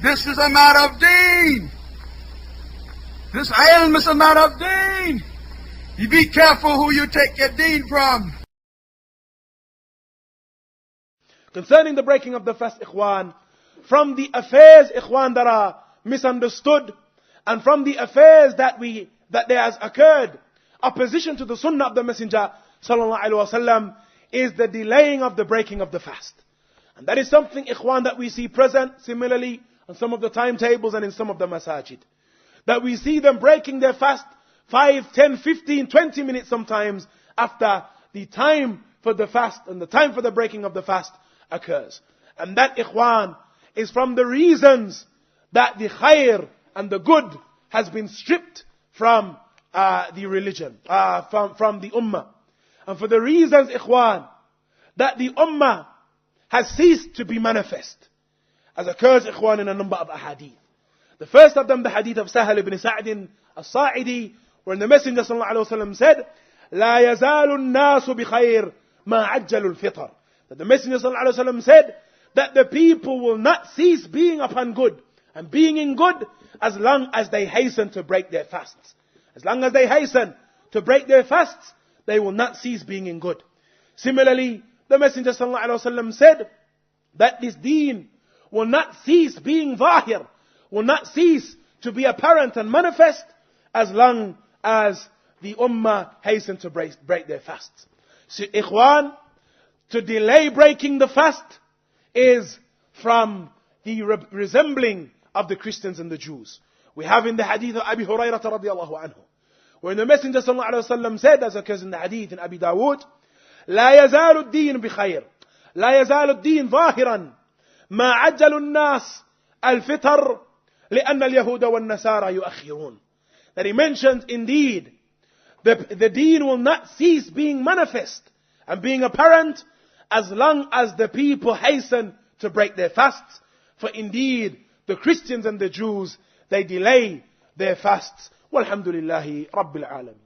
This is a matter of deen. This ilm is a matter of deen. You be careful who you take your deen from. Concerning the breaking of the fast, ikhwan, from the affairs, ikhwan, that are misunderstood, and from the affairs that there has occurred, opposition to the sunnah of the Messenger sallallahu alaihi wasallam, is the delaying of the breaking of the fast. And that is something, ikhwan, that we see present similarly on some of the timetables and in some of the masajid. That we see them breaking their fast 5, 10, 15, 20 minutes sometimes after the time for the fast and the time for the breaking of the fast occurs. And that, ikhwan, is from the reasons that the khair and the good has been stripped from the religion, from the ummah. And for the reasons, ikhwan, that the ummah has ceased to be manifest, as occurs, ikhwan, in a number of ahadith. The first of them, the hadith of Sahal ibn Sa'd as-Sa'idi, where the Messenger sallallahu alaihi wasallam said, "La yazalu an-nasu bi khair ma ajjalu al-fitr." That the Messenger sallallahu alaihi wasallam said that the people will not cease being upon good and being in good as long as they hasten to break their fasts. As long as they hasten to break their fasts, they will not cease being in good. Similarly, the Messenger sallallahu alaihi wasallam said that this deen will not cease being zahir, will not cease to be apparent and manifest as long as the ummah hasten to break their fasts. So, ikhwan, to delay breaking the fast is from the resembling of the Christians and the Jews. We have in the hadith of Abi Hurairah radiyallahu anhu, where the Messenger sallallahu alaihi wasallam said, as occurs in the hadith in Abi Dawood, لا يزال الدين بخير لا يزال الدين ظاهرا ما عجل الناس الفطر لأن اليهود والنصارى يؤخرون. That he mentions, indeed, the deen will not cease being manifest and being apparent as long as the people hasten to break their fasts. For indeed, the Christians and the Jews, they delay their fasts. Walhamdulillahi Rabbil Alamin.